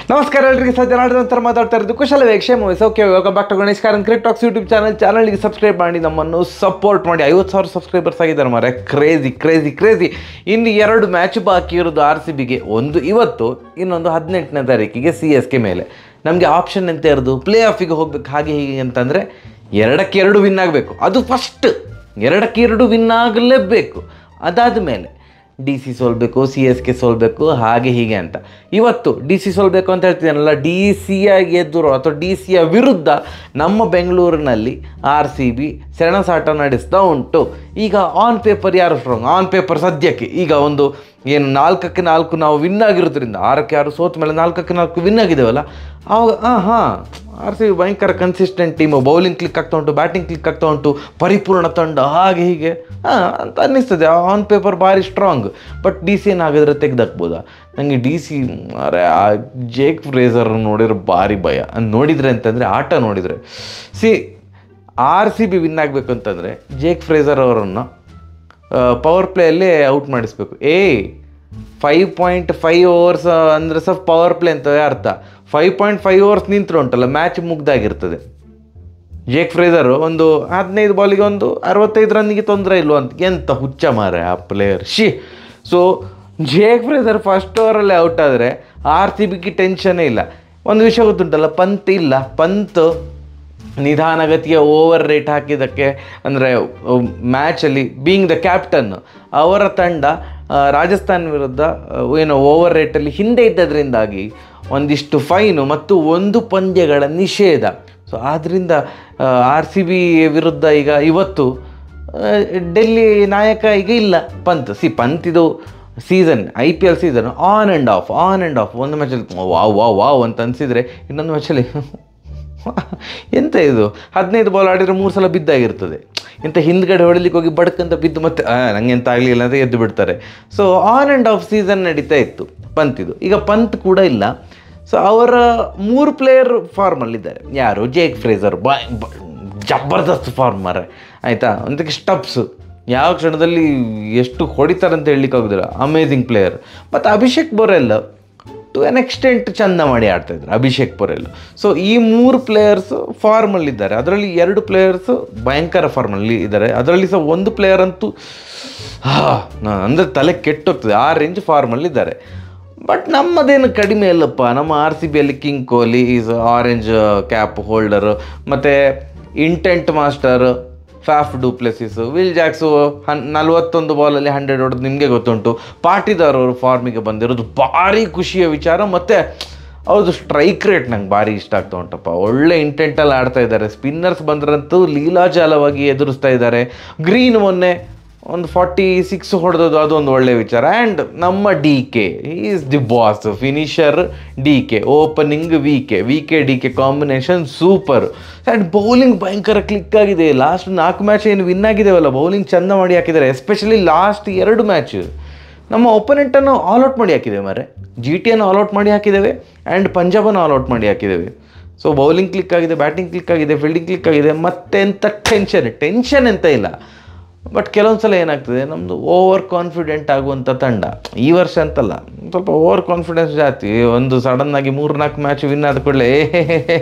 ನಮಸ್ಕಾರ ಎಲ್ಲರಿಗೆ ಸಜ್ಜನಾಡಿದ ನಂತರ ಮಾತಾಡ್ತಾ ಇರೋದು ಕುಶಲ ವೇಕ್ಷೇಮ okay welcome back to Ganesh Karan cricket talks YouTube ಚಾನಲ್ಗೆ ಸಬ್ಸ್ಕ್ರೈಬ್ ಮಾಡಿ ನಮ್ಮನ್ನು ಸಪೋರ್ಟ್ ಮಾಡಿ. 50,000 ಸಬ್ಸ್ಕ್ರೈಬರ್ಸ್ ಆಗಿದ್ದಾರೆ ಮಾರೆ. ಕ್ರೇಜಿ. ಇನ್ನು 2 ಮ್ಯಾಚ್ ಬಾಕಿ ಇರೋದು RCBಗೆ. ಒಂದು ಇವತ್ತು, ಇನ್ನೊಂದು 18ನೇ ತಾರೀಕಿಗೆ CSK ಮೇಲೆ. ನಮಗೆ ಆಪ್ಷನ್ ಎಂತ ಇರೋದು ಪ್ಲೇ ಆಫಿಗೆ ಹೋಗ್ಬೇಕು ಹಾಗೆ ಹೀಗೆ ಅಂತಂದರೆ 2ಕ್ಕೆ 2 ವಿನ್ ಆಗಬೇಕು. ಅದು ಫಸ್ಟ್ 2ಕ್ಕೆ 2 ವಿನ್ ಆಗಲೇಬೇಕು. ಅದಾದ ಮೇಲೆ DC ಸೋಲ್ಬೇಕು, CSK ಸೋಲ್ಬೇಕು ಹಾಗೆ ಹೀಗೆ ಅಂತ. ಇವತ್ತು DC ಸೋಲ್ಬೇಕು ಅಂತ ಹೇಳ್ತಿದ್ದಾನಲ್ಲ, DC ಎದುರು ಅಥವಾ DC ವಿರುದ್ಧ ನಮ್ಮ ಬೆಂಗಳೂರಿನಲ್ಲಿ RCB ಸೆಣಸಾಟ ನಡೆಸ್ತಾ ಉಂಟು. ಈಗ ಆನ್ ಪೇಪರ್ ಯಾರು ಸ್ಟ್ರಾಂಗ್? ಆನ್ ಪೇಪರ್ ಸದ್ಯಕ್ಕೆ ಈಗ ಒಂದು ಏನು 4ಕ್ಕೆ 4 ನಾವು ವಿನ್ ಆಗಿರೋದ್ರಿಂದ 6ಕ್ಕೆ 6 ಸೋತ ಮೇಲೆ 4ಕ್ಕೆ 4 ವಿನ್ ಆಗಿದ್ದೇವಲ್ಲ, ಆವಾಗ RCB ಭಯಂಕರ ಕನ್ಸಿಸ್ಟೆಂಟ್ ಟೀಮು. ಬೌಲಿಂಗ್ ಕ್ಲಿಕ್ ಆಗ್ತಾ ಉಂಟು, ಬ್ಯಾಟಿಂಗ್ ಕ್ಲಿಕ್ ಆಗ್ತಾ ಉಂಟು, ಪರಿಪೂರ್ಣ ತಂಡ ಹಾಗೆ ಹೀಗೆ ಅಂತ ಅನ್ನಿಸ್ತದೆ. ಆನ್ ಪೇಪರ್ ಭಾರಿ ಸ್ಟ್ರಾಂಗ್. But DC ಏನಾಗಿದ್ರೆ ತೆಗೆದಾಕ್ಬೋದಾ? ನನಗೆ DC ಅರೆ ಆ ಜೇಕ್ ಫ್ರೇಜರ್ ನೋಡಿದ್ರೆ ಭಾರಿ ಭಯ. ನೋಡಿದರೆ ಅಂತಂದರೆ ಆಟ ನೋಡಿದರೆ RCB ವಿನ್ ಆಗಬೇಕು ಅಂತಂದರೆ ಜೇಕ್ ಫ್ರೇಜರ್ ಅವರನ್ನು ಪವರ್ ಪ್ಲೇಯಲ್ಲೇ ಔಟ್ ಮಾಡಿಸ್ಬೇಕು. 5.5 ಓವರ್ಸ್ ಅಂದರೆ ಸ್ವಲ್ಪ ಪವರ್ ಪ್ಲೇ ಅಂತ ಅರ್ಥ. 5.5 ಓವರ್ಸ್ ನಿಂತರು ಉಂಟಲ್ಲ, ಮ್ಯಾಚ್ ಮುಗ್ದಾಗಿರ್ತದೆ. ಜೇಕ್ ಫ್ರೇಜರು ಒಂದು 15 ಬಾಲಿಗೆ ಒಂದು 65 ರನ್ನಿಗೆ ತೊಂದರೆ ಇಲ್ವ ಅಂತ. ಎಂಥ ಹುಚ್ಚ ಮಾರೆ ಆ player, so Jake Fraser first ಓವರಲ್ಲೇ ಔಟ್ ಆದರೆ RCBಗೆ ಟೆನ್ಷನ್ನೇ ಇಲ್ಲ. ಒಂದು ವಿಷಯ ಗೊತ್ತುಂಟಲ್ಲ, ಪಂತ್ ಇಲ್ಲ. ಪಂತ್ ನಿಧಾನಗತಿಯ ಓವರ್ ರೇಟ್ ಹಾಕಿದ್ದಕ್ಕೆ, ಅಂದರೆ ಮ್ಯಾಚಲ್ಲಿ ಬೀಯಿಂಗ್ ದ ಕ್ಯಾಪ್ಟನ್, ಅವರ ತಂಡ ರಾಜಸ್ಥಾನ್ ವಿರುದ್ಧ ಏನು ಓವರ್ ರೇಟಲ್ಲಿ ಹಿಂದೆ ಇದ್ದದ್ರಿಂದಾಗಿ ಒಂದಿಷ್ಟು ಫೈನು ಮತ್ತು 1 ಪಂದ್ಯಗಳ ನಿಷೇಧ. ಸೊ ಆದ್ದರಿಂದ RCB ವಿರುದ್ಧ ಈಗ ಇವತ್ತು ಡೆಲ್ಲಿ ನಾಯಕ ಈಗ ಇಲ್ಲ ಪಂತ್. ಪಂತ್ ಇದು season IPL season on and of. ಒಂದು ಮ್ಯಾಚಲ್ಲಿ ವಾವ್ ಅಂತ ಅನಿಸಿದರೆ ಇನ್ನೊಂದು ಮ್ಯಾಚಲ್ಲಿ ಎಂತ ಇದು 15 ಬಾಲ್ ಆಡಿದರೆ 3 ಸಲ ಬಿದ್ದಾಗಿರ್ತದೆ. ಇಂಥ ಹಿಂದ್ಗಡೆ ಹೊಡಿಲಿಕ್ಕೆ ಹೋಗಿ ಬಡ್ಕಂತ ಬಿದ್ದು ಮತ್ತೆ ನಂಗೆ ಎಂತ ಆಗಲಿಲ್ಲ ಅಂತ ಎದ್ದು ಬಿಡ್ತಾರೆ. So on and off season ನಡೀತಾ ಇತ್ತು ಪಂತಿದು. ಈಗ ಪಂತ್ ಕೂಡ ಇಲ್ಲ. ಸೊ ಅವರ 3 ಪ್ಲೇಯರ್ ಫಾರ್ಮಲ್ಲಿದ್ದಾರೆ. ಯಾರು? ಜೇಕ್ ಫ್ರೇಜರ್ ಜಬರ್ದಸ್ತ್ ಫಾರ್ಮರ್ ಆಯಿತಾ. ಒಂದಕ್ಕೆ ಸ್ಟಬ್ಸ್ ಯಾವ ಕ್ಷಣದಲ್ಲಿ ಎಷ್ಟು ಹೊಡಿತಾರಂತ ಹೇಳಲಿಕ್ಕೆ ಆಗೋದಿಲ್ಲ, ಅಮೇಝಿಂಗ್ ಪ್ಲೇಯರ್. ಮತ್ತು Abhishek Porel to an extent ಚೆಂದ ಮಾಡಿ ಆಡ್ತಾಯಿದ್ರು ಅಭಿಷೇಕ್ ಬೊರೆಲ್. ಸೊ ಈ 3 ಪ್ಲೇಯರ್ಸು ಫಾರ್ಮಲ್ಲಿದ್ದಾರೆ. ಅದರಲ್ಲಿ 2 ಪ್ಲೇಯರ್ಸು ಭಯಂಕರ ಫಾರ್ಮಲ್ಲಿ ಇದ್ದಾರೆ. ಅದರಲ್ಲಿ ಸಹ 1 ಪ್ಲೇಯರ್ ಅಂತೂ ಅಂದರೆ ತಲೆ ಕೆಟ್ಟೋಗ್ತದೆ, ಆ ರೇಂಜ್ ಫಾರ್ಮಲ್ಲಿದ್ದಾರೆ. ಬಟ್ ನಮ್ಮದೇನು ಕಡಿಮೆ ಇಲ್ಲಪ್ಪ. ನಮ್ಮ RCBಯಲ್ಲಿ king Kohli is orange cap holder, ಮತ್ತು intent master Faf du Plessis, Will Jacks 41 ಬಾಲಲ್ಲಿ 100 ಹೊಡೆದು ನಿಮಗೆ ಗೊತ್ತುಂಟು. ಪಾಟಿದಾರ್ ಅವರು ಫಾರ್ಮಿಗೆ ಬಂದಿರೋದು ಭಾರಿ ಖುಷಿಯ ವಿಚಾರ. ಮತ್ತು ಅವ್ರದ್ದು ಸ್ಟ್ರೈಕ್ ರೇಟ್ ನಂಗೆ ಭಾರಿ ಇಷ್ಟ ಆಗ್ತಾ ಉಂಟಪ್ಪ. ಒಳ್ಳೆ ಇಂಟೆಂಟಲ್ಲಿ ಆಡ್ತಾ ಇದ್ದಾರೆ. ಸ್ಪಿನ್ನರ್ಸ್ ಬಂದ್ರಂತೂ ಲೀಲಾಜಾಲವಾಗಿ ಎದುರಿಸ್ತಾ ಇದ್ದಾರೆ. ಗ್ರೀನ್ ಮೊನ್ನೆ ಒಂದು 46 ಹೊಡೆದದ್ದು, ಅದೊಂದು ಒಳ್ಳೆ ವಿಚಾರ. ಆ್ಯಂಡ್ ನಮ್ಮ DK is the boss. Finisher DK, opening VK DK combination super. And bowling ಭಯಂಕರ ಕ್ಲಿಕ್ ಆಗಿದೆ. ಲಾಸ್ಟ್ 4 ಮ್ಯಾಚ್ ಏನು ವಿನ್ ಆಗಿದ್ದೇವಲ್ಲ, ಬೌಲಿಂಗ್ ಚೆಂದ ಮಾಡಿ ಹಾಕಿದ್ದಾರೆ. ಎಸ್ಪೆಷಲಿ ಲಾಸ್ಟ್ 2 ಮ್ಯಾಚ್ ನಮ್ಮ ಒಪೊನೆಂಟನ್ನು ಆಲ್ಔಟ್ ಮಾಡಿ ಹಾಕಿದ್ದೇವೆ ಮಾರೆ. GTಯನ್ನು ಆಲ್ಔಟ್ ಮಾಡಿ ಹಾಕಿದ್ದೇವೆ ಆ್ಯಂಡ್ ಪಂಜಾಬನ್ನು ಆಲ್ಔಟ್ ಮಾಡಿ ಹಾಕಿದ್ದೇವೆ. ಸೊ ಬೌಲಿಂಗ್ ಕ್ಲಿಕ್ ಆಗಿದೆ, ಬ್ಯಾಟಿಂಗ್ ಕ್ಲಿಕ್ ಆಗಿದೆ, ಫೀಲ್ಡಿಂಗ್ ಕ್ಲಿಕ್ ಆಗಿದೆ. ಮತ್ತೆಂಥ ಟೆನ್ಷನ್ ಎಂತ ಇಲ್ಲ. ಬಟ್ ಕೆಲವೊಂದು ಸಲ ಏನಾಗ್ತದೆ, ನಮ್ಮದು ಓವರ್ ಕಾನ್ಫಿಡೆಂಟ್ ಆಗುವಂಥ ತಂಡ. ಈ ವರ್ಷ ಅಂತಲ್ಲ, ಸ್ವಲ್ಪ ಓವರ್ ಕಾನ್ಫಿಡೆನ್ಸ್ ಜಾಸ್ತಿ. ಒಂದು ಸಡನ್ನಾಗಿ 3-4 ಮ್ಯಾಚ್ ವಿನ್ ಆದ ಕೂಡಲೇ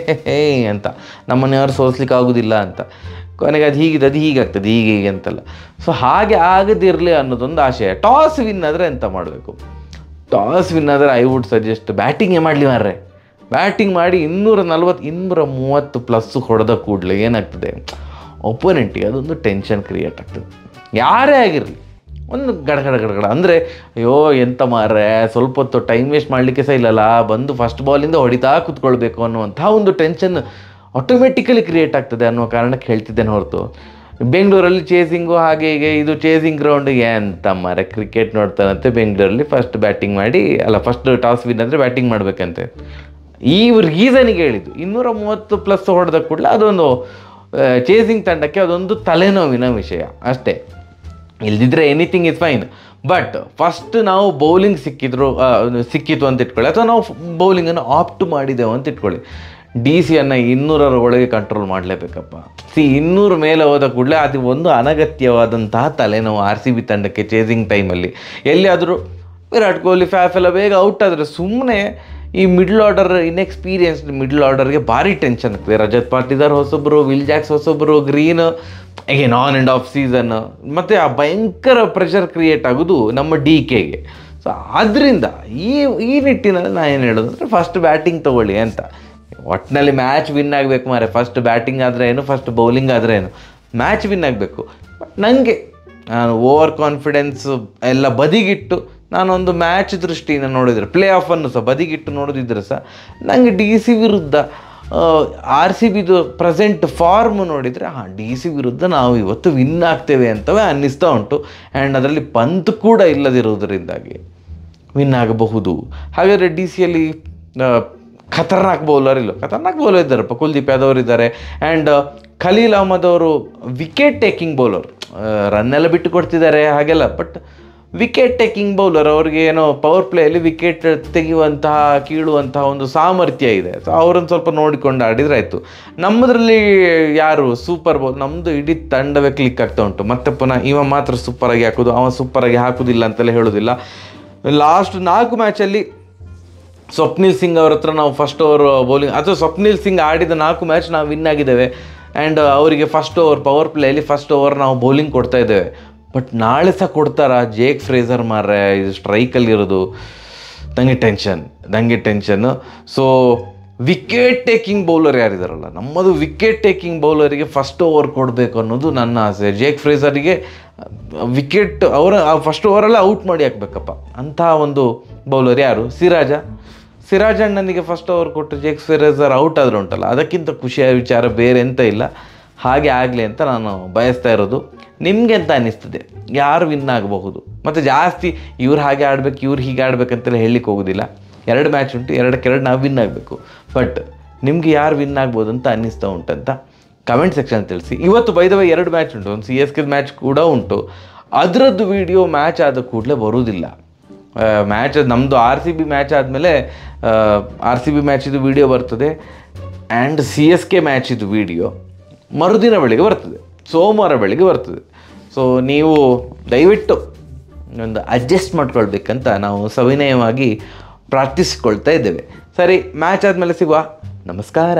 ಅಂತ ನಮ್ಮನ್ನು ಯಾರು ಸೋಲಿಸ್ಲಿಕ್ಕೆ ಆಗೋದಿಲ್ಲ ಅಂತ. ಕೊನೆಗೆ ಅದು ಹೀಗಾಗ್ತದೆ ಹೀಗೆ ಅಂತಲ್ಲ. ಸೊ ಹಾಗೆ ಆಗದಿರಲಿ ಅನ್ನೋದೊಂದು ಆಶಯ. ಟಾಸ್ ವಿನ್ ಆದರೆ ಎಂತ ಮಾಡಬೇಕು? ಟಾಸ್ ವಿನ್ ಆದರೆ ಐ ವುಡ್ ಸಜೆಸ್ಟ್ ಬ್ಯಾಟಿಂಗೇ ಮಾಡಲಿ ಮಾರ್ರೆ. ಬ್ಯಾಟಿಂಗ್ ಮಾಡಿ 230 ಪ್ಲಸ್ ಹೊಡೆದ ಕೂಡಲೇ ಏನಾಗ್ತದೆ, ಒಪೋನೆಂಟಿಗೆ ಅದೊಂದು ಟೆನ್ಷನ್ ಕ್ರಿಯೇಟ್ ಆಗ್ತದೆ. ಯಾರೇ ಆಗಿರಲಿ, ಒಂದು ಗಡಗಡ ಅಂದರೆ ಅಯ್ಯೋ ಎಂತ ಮಾರ್ರೆ, ಸ್ವಲ್ಪ ಹೊತ್ತು ಟೈಮ್ ವೇಸ್ಟ್ ಮಾಡಲಿಕ್ಕೆ ಸಹ ಇಲ್ಲಲ್ಲ, ಬಂದು ಫಸ್ಟ್ ಬಾಲಿಂದ ಹೊಡಿತಾ ಕೂತ್ಕೊಳ್ಬೇಕು ಅನ್ನುವಂಥ ಒಂದು ಟೆನ್ಷನ್ ಆಟೋಮೆಟಿಕಲಿ ಕ್ರಿಯೇಟ್ ಆಗ್ತದೆ ಅನ್ನೋ ಕಾರಣಕ್ಕೆ ಹೇಳ್ತಿದ್ದೇನೆ ಹೊರತು ಬೆಂಗಳೂರಲ್ಲಿ ಚೇಸಿಂಗು ಹಾಗೆ ಹೀಗೆ. ಇದು ಚೇಸಿಂಗ್ ಗ್ರೌಂಡ್ ಎಂತ ಮಾರ್ರೆ, ಕ್ರಿಕೆಟ್ ನೋಡ್ತಾರಂತೆ ಬೆಂಗಳೂರಲ್ಲಿ ಫಸ್ಟ್ ಟಾಸ್ ವಿನ್ ಅಂದರೆ ಬ್ಯಾಟಿಂಗ್ ಮಾಡಬೇಕಂತೆ. ಈ ರೀಸನಿಗೆ ಹೇಳಿದ್ದು. 230 ಪ್ಲಸ್ ಹೊಡೆದ ಕೂಡಲೇ ಅದೊಂದು ಚೇಸಿಂಗ್ ತಂಡಕ್ಕೆ ಅದೊಂದು ತಲೆನೋವಿನ ವಿಷಯ ಅಷ್ಟೇ. ಇಲ್ದಿದ್ರೆ anything is fine. But first ನಾವು ಬೌಲಿಂಗ್ ಸಿಕ್ಕಿತು ಅಂತ ಇಟ್ಕೊಳ್ಳಿ, ಅಥವಾ ನಾವು ಬೌಲಿಂಗನ್ನು ಆಪ್ಟ್ ಮಾಡಿದೆವು ಅಂತ ಇಟ್ಕೊಳ್ಳಿ. DCಯನ್ನು 200ರ ಒಳಗೆ ಕಂಟ್ರೋಲ್ ಮಾಡಲೇಬೇಕಪ್ಪ. 200 ಮೇಲೆ ಹೋದ ಕೂಡಲೇ ಅದು ಒಂದು ಅನಗತ್ಯವಾದಂತಹ ತಲೆನೋವು RCB ತಂಡಕ್ಕೆ ಚೇಸಿಂಗ್ ಟೈಮಲ್ಲಿ. ಎಲ್ಲಿಯಾದರೂ ವಿರಾಟ್ ಕೊಹ್ಲಿ ಫ್ಯಾಫ್ ಎಲ್ಲ ಬೇಗ ಔಟ್ ಆದರೆ ಸುಮ್ಮನೆ ಈ ಮಿಡ್ಲ್ ಆರ್ಡರ್ ಇನ್ಎಕ್ಸ್ಪೀರಿಯನ್ಸ್ಡ್ ಮಿಡ್ಲ್ ಆರ್ಡರ್ಗೆ ಭಾರಿ ಟೆನ್ಷನ್ ಆಗ್ತದೆ. ರಜತ್ ಪಾಟಿದಾರ್ ಹೊಸೊಬ್ಬರು, ವಿಲ್ ಜಾಕ್ಸ್ ಹೊಸೊಬ್ಬರು, green again on and off season, ಮತ್ತು ಆ ಭಯಂಕರ ಪ್ರೆಷರ್ ಕ್ರಿಯೇಟ್ ಆಗೋದು ನಮ್ಮ DKಗೆ. ಸೊ ಆದ್ದರಿಂದ ಈ ನಿಟ್ಟಿನಲ್ಲಿ ನಾನು ಏನು ಹೇಳೋದು ಅಂದರೆ ಫಸ್ಟ್ ಬ್ಯಾಟಿಂಗ್ ತೊಗೊಳ್ಳಿ ಅಂತ. ಒಟ್ಟಿನಲ್ಲಿ ಮ್ಯಾಚ್ ವಿನ್ ಆಗಬೇಕು ಮಾರೆ. ಫಸ್ಟ್ ಬ್ಯಾಟಿಂಗ್ ಆದರೆ ಏನು, ಫಸ್ಟ್ ಬೌಲಿಂಗ್ ಆದರೆ ಏನು, ಮ್ಯಾಚ್ ವಿನ್ ಆಗಬೇಕು. ಬಟ್ ನನಗೆ ನಾನು ಓವರ್ ಕಾನ್ಫಿಡೆನ್ಸ್ ಎಲ್ಲ ಬದಿಗಿಟ್ಟು ನಾನೊಂದು ಮ್ಯಾಚ್ ದೃಷ್ಟಿಯಿಂದ ನೋಡಿದರೆ, ಪ್ಲೇ ಆಫನ್ನು ಸಹ ಬದಿಗಿಟ್ಟು ನೋಡೋದಿದ್ರೆ ಸಹ ನನಗೆ DC ವಿರುದ್ಧ RCBದು ಪ್ರೆಸೆಂಟ್ ಫಾರ್ಮ್ ನೋಡಿದರೆ DC ವಿರುದ್ಧ ನಾವು ಇವತ್ತು ವಿನ್ ಆಗ್ತೇವೆ ಅಂತವೇ ಅನ್ನಿಸ್ತಾ ಉಂಟು. ಆ್ಯಂಡ್ ಅದರಲ್ಲಿ ಪಂತ್ ಕೂಡ ಇಲ್ಲದಿರುವುದರಿಂದಾಗಿ ವಿನ್ ಆಗಬಹುದು. ಹಾಗಾದರೆ DCಯಲ್ಲಿ ಖತರ್ನಾಕ್ ಬೌಲರ್ ಇದ್ದಾರಪ್ಪ. ಕುಲ್ದೀಪ್ ಯಾದವ್ ಅವರು ಇದ್ದಾರೆ. ಆ್ಯಂಡ್ ಖಲೀಲ್ ಅಹ್ಮದ್ ಅವರು ವಿಕೆಟ್ ಟೇಕಿಂಗ್ ಬೌಲರ್, ರನ್ನೆಲ್ಲ ಬಿಟ್ಟು ಕೊಡ್ತಿದ್ದಾರೆ ಹಾಗೆಲ್ಲ, ಬಟ್ ವಿಕೆಟ್ ಟೇಕಿಂಗ್ ಬೌಲರ್. ಅವ್ರಿಗೆ ಏನೋ ಪವರ್ ಪ್ಲೇಯಲ್ಲಿ ವಿಕೆಟ್ ತೆಗೆಯುವಂತಹ ಕೀಳುವಂತಹ ಒಂದು ಸಾಮರ್ಥ್ಯ ಇದೆ. ಸೊ ಅವರನ್ನು ಸ್ವಲ್ಪ ನೋಡಿಕೊಂಡು ಆಡಿದರೆ ಆಯಿತು. ನಮ್ಮದ್ರಲ್ಲಿ ಯಾರು ಸೂಪರ್ ಬೌಲ್, ನಮ್ಮದು ಇಡೀ ತಂಡವೇ ಕ್ಲಿಕ್ ಆಗ್ತಾ ಉಂಟು. ಮತ್ತೆ ಪುನಃ ಇವ ಮಾತ್ರ ಸೂಪರಾಗಿ ಹಾಕೋದು, ಅವ ಸೂಪರಾಗಿ ಹಾಕೋದಿಲ್ಲ ಅಂತೆಲ್ಲ ಹೇಳೋದಿಲ್ಲ. ಲಾಸ್ಟ್ 4 ಮ್ಯಾಚಲ್ಲಿ ಸ್ವಪ್ನಿಲ್ ಸಿಂಗ್ ಅವ್ರ ಹತ್ರ ನಾವು ಫಸ್ಟ್ ಓವರ್ ಬೌಲಿಂಗ್, ಅಥವಾ ಸ್ವಪ್ನಿಲ್ ಸಿಂಗ್ ಆಡಿದ 4 ಮ್ಯಾಚ್ ನಾವು ವಿನ್ ಆಗಿದ್ದೇವೆ. ಆ್ಯಂಡ್ ಅವರಿಗೆ ಫಸ್ಟ್ ಓವರ್ ಪವರ್ ಪ್ಲೇಯಲ್ಲಿ ಫಸ್ಟ್ ಓವರ್ ನಾವು ಬೌಲಿಂಗ್ ಕೊಡ್ತಾ ಇದ್ದೇವೆ. ಬಟ್ ನಾಳೆ ಸಹ ಕೊಡ್ತಾರಾ? ಜೇಕ್ ಫ್ರೇಜರ್ ಮಾರ್ರೆ ಇದು ಸ್ಟ್ರೈಕಲ್ಲಿರೋದು, ನನಗೆ ಟೆನ್ಷನ್ನು. ಸೊ ವಿಕೆಟ್ ಟೇಕಿಂಗ್ ಬೌಲರ್ ಯಾರಿದಾರಲ್ಲ, ನಮ್ಮದು ವಿಕೆಟ್ ಟೇಕಿಂಗ್ ಬೌಲರಿಗೆ ಫಸ್ಟ್ ಓವರ್ ಕೊಡಬೇಕು ಅನ್ನೋದು ನನ್ನ ಆಸೆ. ಜೇಕ್ ಫ್ರೇಜರಿಗೆ ವಿಕೆಟ್ ಫಸ್ಟ್ ಓವರೆಲ್ಲ ಔಟ್ ಮಾಡಿ ಹಾಕ್ಬೇಕಪ್ಪ. ಅಂತಹ ಒಂದು ಬೌಲರ್ ಯಾರು? ಸಿರಾಜ್ ಅಣ್ಣನಿಗೆ ಫಸ್ಟ್ ಓವರ್ ಕೊಟ್ಟು ಜೇಕ್ ಫ್ರೇಜರ್ ಔಟ್ ಆದರೂ ಉಂಟಲ್ಲ, ಅದಕ್ಕಿಂತ ಖುಷಿಯ ವಿಚಾರ ಬೇರೆ ಎಂತ ಇಲ್ಲ. ಹಾಗೆ ಆಗಲಿ ಅಂತ ನಾನು ಬಯಸ್ತಾ ಇರೋದು. ನಿಮಗೆ ಅಂತ ಅನ್ನಿಸ್ತದೆ ಯಾರು ವಿನ್ ಆಗಬಹುದು? ಮತ್ತು ಜಾಸ್ತಿ ಇವ್ರು ಹಾಗೆ ಆಡಬೇಕು, ಇವ್ರು ಹೀಗೆ ಆಡಬೇಕಂತೆಲ್ಲ ಹೇಳಲಿಕ್ಕೆ ಹೋಗೋದಿಲ್ಲ. 2 ಮ್ಯಾಚ್ ಉಂಟು, 2 ನಾವು ವಿನ್ ಆಗಬೇಕು. ಬಟ್ ನಿಮಗೆ ಯಾರು ವಿನ್ ಆಗ್ಬೋದು ಅಂತ ಅನ್ನಿಸ್ತಾ ಉಂಟಂತ ಕಮೆಂಟ್ ಸೆಕ್ಷನ್ ತಿಳಿಸಿ. ಇವತ್ತು ಬೈದವ 2 ಮ್ಯಾಚ್ ಉಂಟು, ಒಂದು CSK ಮ್ಯಾಚ್ ಕೂಡ ಉಂಟು. ಅದರದ್ದು ವಿಡಿಯೋ ಮ್ಯಾಚ್ ಆದ ಕೂಡಲೇ ಬರುವುದಿಲ್ಲ. ಮ್ಯಾಚ್ ನಮ್ಮದು RCB ಮ್ಯಾಚ್ ಆದಮೇಲೆ RCB ಮ್ಯಾಚಿದು ವಿಡಿಯೋ ಬರ್ತದೆ. ಆ್ಯಂಡ್ CSK ಮ್ಯಾಚಿದು ವಿಡಿಯೋ ಮರುದಿನ ಬೆಳಿಗ್ಗೆ ಬರ್ತದೆ, ಸೋಮವಾರ ಬೆಳಿಗ್ಗೆ ಬರ್ತದೆ. ಸೊ ನೀವು ದಯವಿಟ್ಟು ಒಂದು ಅಡ್ಜಸ್ಟ್ ಮಾಡ್ಕೊಳ್ಬೇಕಂತ ನಾವು ಸವಿನಯವಾಗಿ ಪ್ರಾರ್ಥಿಸಿಕೊಳ್ತಾ ಇದ್ದೇವೆ. ಸರಿ, ಮ್ಯಾಚ್ ಆದಮೇಲೆ ಸಿಗುವ. ನಮಸ್ಕಾರ.